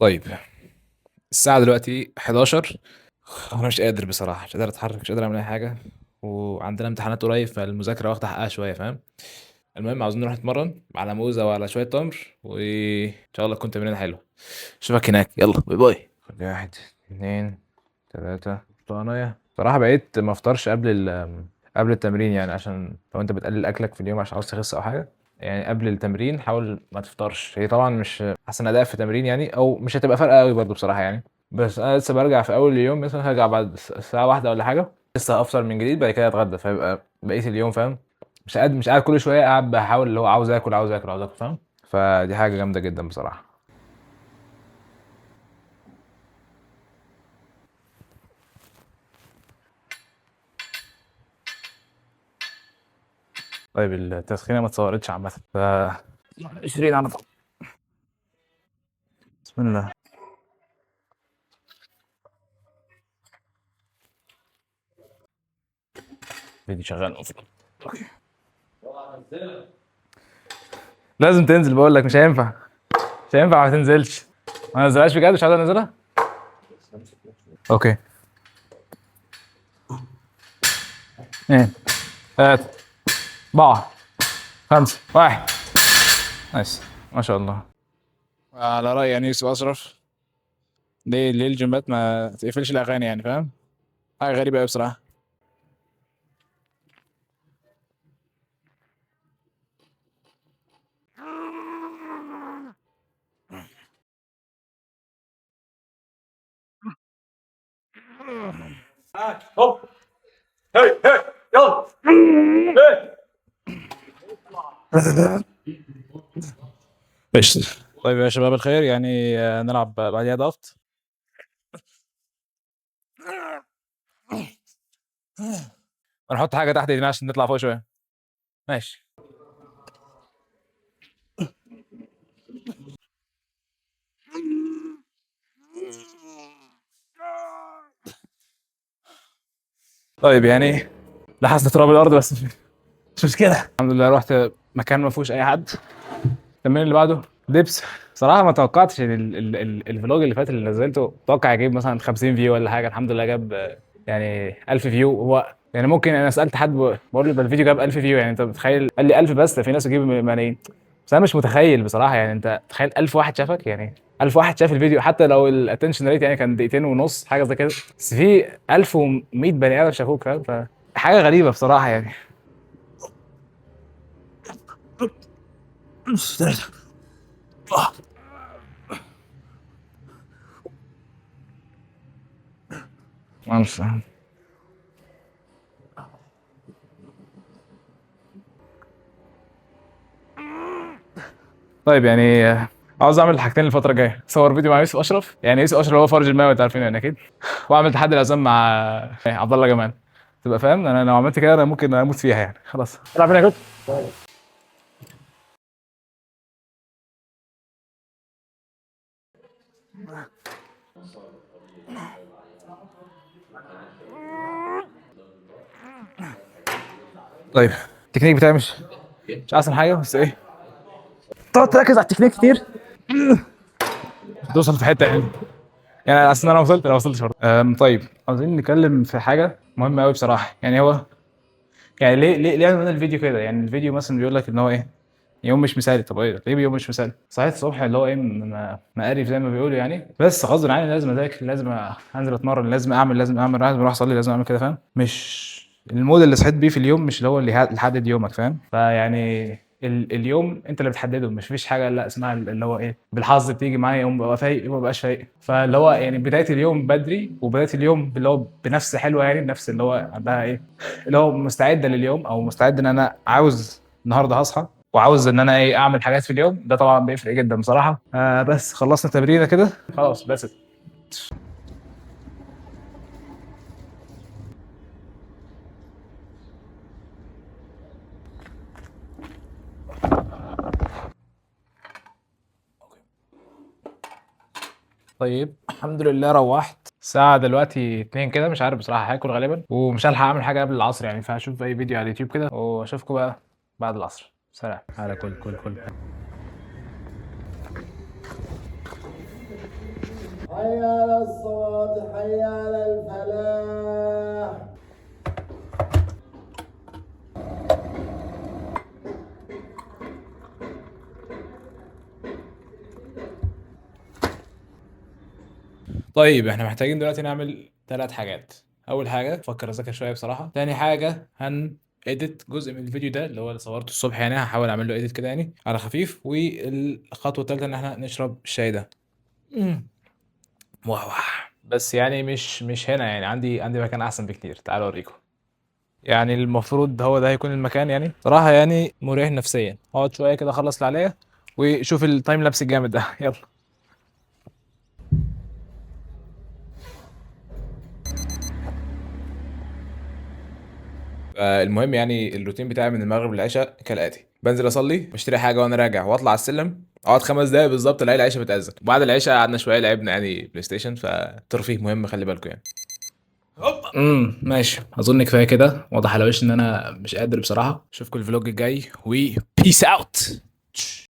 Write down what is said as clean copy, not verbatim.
طيب، الساعة دلوقتي 11. أنا مش قادر بصراحة، مش قادر أتحرك، مش قادر أعمل أي حاجة. وعندنا امتحانات قريب، فالمذاكرة واخدة حقها شوية، فاهم؟ المهم عاوزين نروح نتمرن على موزة وعلى شوية تمر، وإن شاء الله تكون تمرين حلو. أشوفك هناك، يلا باي باي. واحد، اتنين، تلاتة. طبعا صراحة بقيت ما افطرش قبل التمرين، يعني عشان لو انت بتقلل اكلك في اليوم عشان عاوز تخس او حاجة. يعني قبل التمرين حاول ما تفطرش. هي طبعا مش احسن اداء في التمرين يعني، او مش هتبقى فارقة قوي برضو بصراحة يعني. بس انا لسه برجع في اول اليوم، مثلا هرجع بعد الساعة واحدة ولا حاجة. لسه هفطر من جديد، بعد كده اتغدى، فيبقى بقية اليوم فاهم. مش قاعد كل شوية قاعد بحاول اللي هو عاوز اكل عاوز اكل عاوز اكل، فاهم؟ فدي حاجة جامدة جدا بصراحة. طيب التسخينة ما اتصورتش عامة 20 على طول. بسم الله. فيديو شغال اصلا. لازم تنزل، بقول لك مش هينفع. مش هينفع ما تنزلش. ما نزلهاش بجد، مش عايز انزلها. اوكي. اثنين، ثلاثة، أربعة، خمسة، واحد. نايس. ما شاء الله. على رأي يعني يوسف أشرف، ليه الجيمات ما تقفلش الأغاني يعني، فاهم؟ حاجة غريبة أوي بصراحة. هوب، هي هي، يلا هي. قشطة. طيب يا شباب الخير، يعني نلعب بعديها ضغط. ونحط حاجة تحت ايدينا عشان نطلع فوق شوية. ماشي. طيب يعني لحست تراب الأرض، بس مش مشكلة. الحمد لله رحت مكان ما فيهوش أي حد. التمرين اللي بعده دبس. صراحة ما توقعتش ان الفلوج اللي فات اللي نزلته اتوقع يجيب مثلا 50 فيو ولا حاجة. الحمد لله جاب يعني 1000 فيو. هو يعني ممكن انا سألت حد بقول له ده الفيديو جاب 1000 فيو، يعني انت متخيل؟ قال لي 1000 بس، ده في ناس بتجيب ملايين. بس انا مش متخيل بصراحة. يعني انت تخيل 1000 واحد شافك، يعني 1000 واحد شاف الفيديو، حتى لو الاتنشن ريت يعني كان دقيقتين ونص حاجة زي كده، بس في 1100 بني ادم شافوك، فاهم؟ فحاجة غريبة بصراحة يعني. معرفش. طيب يعني عاوز اعمل حاجتين الفتره الجايه: صور فيديو مع يوسف اشرف، يعني يوسف اشرف هو فرج الماوي، انت عارفين يعني اكيد. واعمل تحدي العزام مع عبد الله جمال. تبقى فاهم، انا لو عملت كده انا ممكن اموت فيها يعني. خلاص العب هنا كده. طيب التكنيك بتاعي مش احسن حاجه، بس ايه، تقعد تركز على التكنيك كتير توصل في حته يعني. يعني اصل انا وصلت، وصلتش برضه. طيب عاوزين نتكلم في حاجه مهمه قوي بصراحه. يعني هو يعني ليه عملنا الفيديو كده؟ يعني الفيديو مثلا بيقول لك ان هو ايه، يوم مش مثالي. طب ايه ليه يوم مش مثالي؟ صحيت الصبح اللي هو ايه مقرف زي ما بيقولوا يعني، بس غصب عني لازم اذاكر، لازم انزل اتمرن، لازم اروح اصلي، لازم اعمل كده، فاهم؟ مش المود اللي صحيت بيه في اليوم مش اللي هو اللي يحدد يومك، فاهم؟ فيعني اليوم انت اللي بتحدده، مش فيش حاجه لا اسمها اللي هو ايه بالحظ بتيجي معايا يوم ببقى فايق يوم مبقاش فايق. فاللي هو يعني بدايه اليوم بدري، وبدايه اليوم اللي هو بنفس حلوه، يعني نفس اللي هو عندها ايه، اللي هو مستعده لليوم، او مستعد ان انا عاوز النهارده هصحى وعاوز ان انا ايه اعمل حاجات في اليوم ده. طبعا بيفرق جدا بصراحه. بس خلصنا تمرينه كده خلاص، بس طيب الحمد لله روحت. الساعة دلوقتي 2 كده، مش عارف بصراحة هاكل غالبا، ومش هلحق اعمل حاجة قبل العصر يعني. فهشوف اي فيديو على اليوتيوب كده، واشوفكم بقى بعد العصر. سلام. على كل حي على الصلاة حي على الفلاح. طيب احنا محتاجين دلوقتي نعمل 3 حاجات. اول حاجه افكر اذاكر شويه بصراحه. تاني حاجه اديت جزء من الفيديو ده اللي هو اللي صورته الصبح، يعني هحاول اعمل له اديت كده يعني على خفيف. والخطوه الثالثه ان احنا نشرب الشاي ده. مم. واه واه. بس يعني مش هنا، يعني عندي مكان احسن بكتير، تعالوا اوريكم. يعني المفروض هو ده هيكون المكان، يعني صراحه يعني مريح نفسيا. اقعد شويه كده اخلص اللي عليا وشوف التايم لابس الجامد ده. يلا. المهم يعني الروتين بتاعي من المغرب للعشاء كالاتي: بنزل اصلي، بشتري حاجه وانا راجع، واطلع على السلم، اقعد 5 دقايق بالظبط الاقي العشاء بتاذن. وبعد العشاء قعدنا شويه لعبنا يعني بلاي ستيشن، فترفيه مهم، خلي بالكم يعني. ماشي، اظن كفايه كده. واضح على وش ان انا مش قادر بصراحه. اشوفكم الفلوج الجاي، وبيس اوت.